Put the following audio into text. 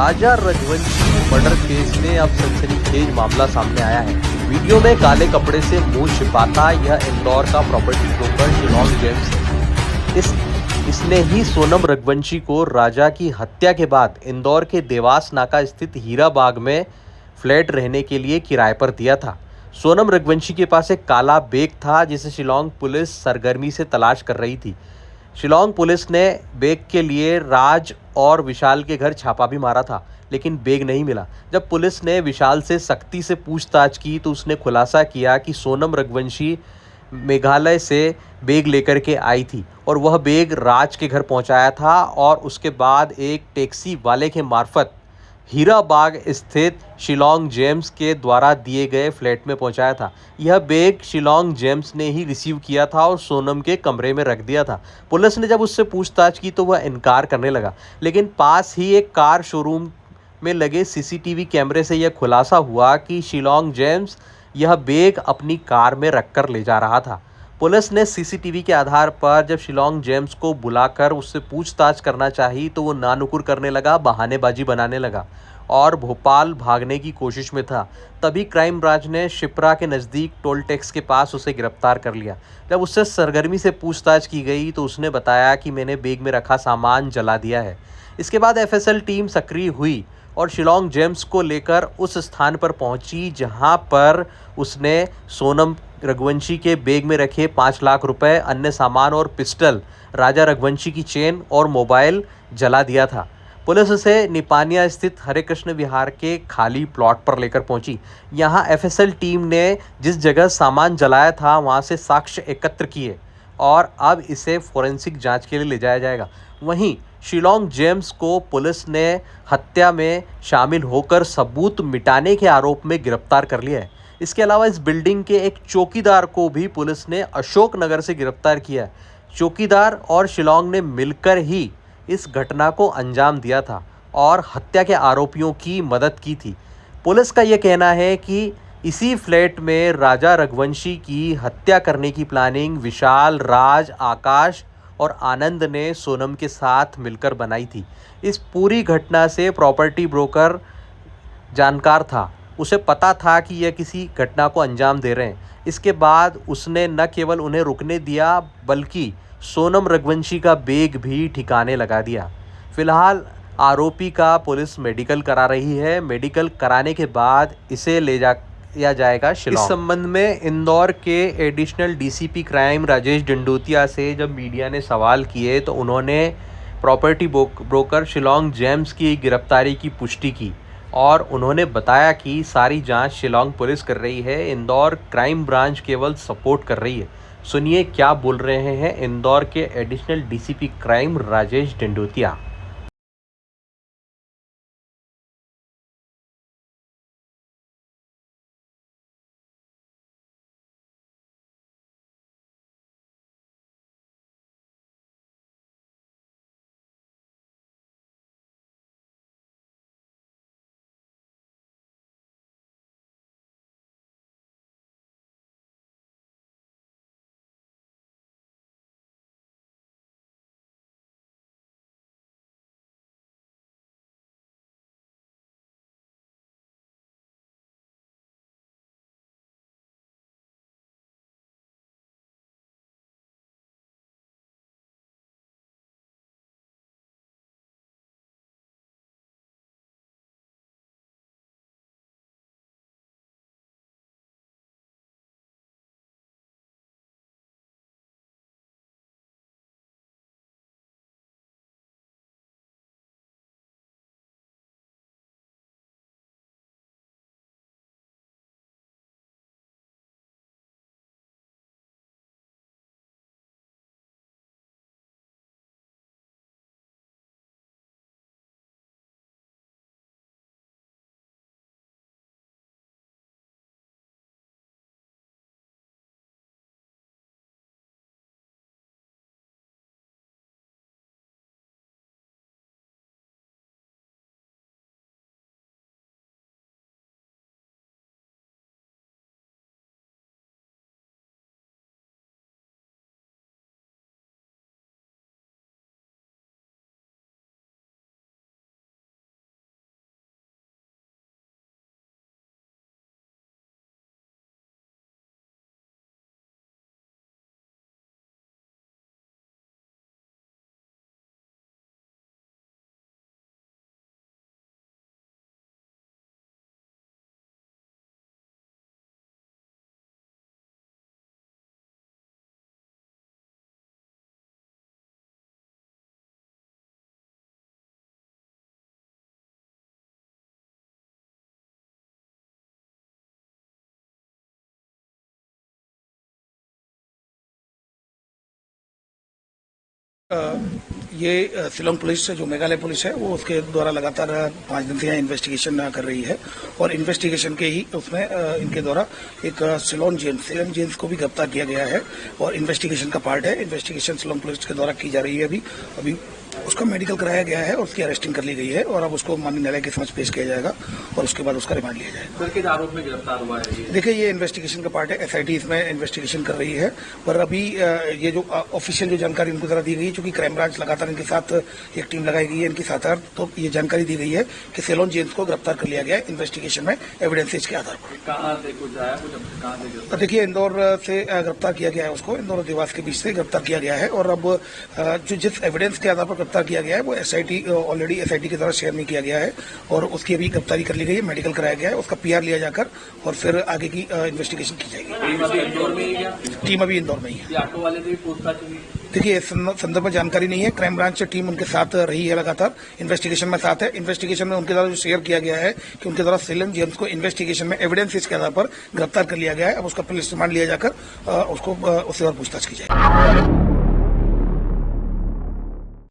राजा Raghuvanshi murder case में अब सनसनीखेज मामला सामने आया है। वीडियो में काले कपड़े से मुंह छिपाता यह इंदौर का प्रॉपर्टी ब्रोकर शिलोंग जेम्स है। इसने ही सोनम रघुवंशी को राजा की हत्या के बाद इंदौर के देवास नाका स्थित हीरा बाग में फ्लैट रहने के लिए किराए पर दिया था। सोनम रघुवंशी के पास एक काला बैग था जिसे शिलोंग पुलिस सरगर्मी से तलाश कर रही थी। शिलोंग पुलिस ने बैग के लिए राज और विशाल के घर छापा भी मारा था, लेकिन बैग नहीं मिला। जब पुलिस ने विशाल से सख्ती से पूछताछ की तो उसने खुलासा किया कि सोनम रघुवंशी मेघालय से बैग लेकर के आई थी और वह बैग राज के घर पहुंचाया था और उसके बाद एक टैक्सी वाले के मार्फत हीरा बाग स्थित शिलोंग जेम्स के द्वारा दिए गए फ्लैट में पहुंचाया था। यह बैग शिलोंग जेम्स ने ही रिसीव किया था और सोनम के कमरे में रख दिया था। पुलिस ने जब उससे पूछताछ की तो वह इनकार करने लगा, लेकिन पास ही एक कार शोरूम में लगे सीसीटीवी कैमरे से यह खुलासा हुआ कि शिलोंग जेम्स यह बैग अपनी कार में रखकर ले जा रहा था। पुलिस ने सीसीटीवी के आधार पर जब शिलोंग जेम्स को बुलाकर उससे पूछताछ करना चाही तो वो नानुकुर करने लगा, बहानेबाजी बनाने लगा और भोपाल भागने की कोशिश में था। तभी क्राइम ब्रांच ने शिप्रा के नज़दीक टोल टैक्स के पास उसे गिरफ्तार कर लिया। जब उससे सरगर्मी से पूछताछ की गई तो उसने बताया कि मैंने बैग में रखा सामान जला दिया है। इसके बाद एफएसएल टीम सक्रिय हुई और शिलोंग जेम्स को लेकर उस स्थान पर पहुंची जहां पर उसने सोनम रघुवंशी के बैग में रखे 5 लाख रुपए, अन्य सामान और पिस्टल, राजा रघुवंशी की चेन और मोबाइल जला दिया था। पुलिस उसे निपानिया स्थित हरे कृष्ण विहार के खाली प्लॉट पर लेकर पहुंची। यहां एफएसएल टीम ने जिस जगह सामान जलाया था वहां से साक्ष्य एकत्र किए और अब इसे फोरेंसिक जांच के लिए ले जाया जाएगा। वहीं शिलोंग जेम्स को पुलिस ने हत्या में शामिल होकर सबूत मिटाने के आरोप में गिरफ्तार कर लिया है। इसके अलावा इस बिल्डिंग के एक चौकीदार को भी पुलिस ने अशोकनगर से गिरफ्तार किया है। चौकीदार और शिलोंग ने मिलकर ही इस घटना को अंजाम दिया था और हत्या के आरोपियों की मदद की थी। पुलिस का यह कहना है कि इसी फ्लैट में राजा रघुवंशी की हत्या करने की प्लानिंग विशाल, राज, आकाश और आनंद ने सोनम के साथ मिलकर बनाई थी। इस पूरी घटना से प्रॉपर्टी ब्रोकर जानकार था। उसे पता था कि यह किसी घटना को अंजाम दे रहे हैं। इसके बाद उसने न केवल उन्हें रुकने दिया बल्कि सोनम रघुवंशी का बैग भी ठिकाने लगा दिया। फिलहाल आरोपी का पुलिस मेडिकल करा रही है। मेडिकल कराने के बाद इसे ले जाएगा शिलोंग। इस संबंध में इंदौर के additional DCP crime Rajesh Dandotiya से जब मीडिया ने सवाल किए तो उन्होंने प्रॉपर्टी ब्रोकर शिलोंग जेम्स की गिरफ्तारी की पुष्टि की और उन्होंने बताया कि सारी जांच शिलोंग पुलिस कर रही है, इंदौर क्राइम ब्रांच केवल सपोर्ट कर रही है। सुनिए क्या बोल रहे हैं इंदौर के additional DCP crime Rajesh Dandotiya. ये शिलोंग पुलिस जो मेघालय पुलिस है वो उसके द्वारा लगातार 5 दिन से यहाँ इन्वेस्टिगेशन कर रही है और इन्वेस्टिगेशन के ही उसमें इनके द्वारा एक शिलोंग जेम्स को भी गिरफ्तार किया गया है और इन्वेस्टिगेशन का पार्ट है। इन्वेस्टिगेशन शिलोंग पुलिस के द्वारा की जा रही है। अभी उसका मेडिकल कराया गया है और उसकी अरेस्टिंग कर ली गई है और अब उसको माननीय न्यायालय के समक्ष पेश किया जाएगा और उसके बाद उसका रिमांड लिया जाएगा। सर, किस आरोप में गिरफ्तार हुआ है? देखिए, ये इन्वेस्टिगेशन का पार्ट है। एसआईटी इसमें इन्वेस्टिगेशन कर रही है, पर अभी ये जो ऑफिशियल जो जानकारी इनको जरा दी गई है, चूंकि क्राइम ब्रांच लगातार इनके साथ एक टीम लगाई गई है इनके साथ, तो ये जानकारी दी गई है कि शिलोंग जेम्स को गिरफ्तार कर लिया गया है इन्वेस्टिगेशन में एविडेंसेज के आधार पर। कहाँ से कुछ आया, कहाँ से? देखिए, इंदौर से गिरफ्तार किया गया है उसको, इंदौर और देवास के बीच से गिरफ्तार किया गया है और अब जो जिस एविडेंस के आधार पर गिरफ्तार किया गया है वो एसआईटी ऑलरेडी एसआईटी के द्वारा शेयर नहीं किया गया है और उसकी अभी गिरफ्तारी कर ली गई है, मेडिकल कराया गया है, उसका पीआर लिया जाकर और फिर आगे की इन्वेस्टिगेशन की जाएगी। टीम अभी इंदौर में ही है? टीम अभी इंदौर में ही है। ऑटो वाले से भी पूछताछ हुई? देखिए, इस संदर्भ में जानकारी नहीं है। क्राइम ब्रांच टीम उनके साथ रही है, लगातार इन्वेस्टिगेशन में साथ है। इन्वेस्टिगेशन में उनके द्वारा जो शेयर किया गया है कि उनके द्वारा शिलोंग जेम्स को इन्वेस्टिगेशन में एविडेंसेस के आधार पर गिरफ्तार कर लिया गया है। अब उसका पुलिस रिमांड लिया जाकर उसको उससे और पूछताछ की जाएगी।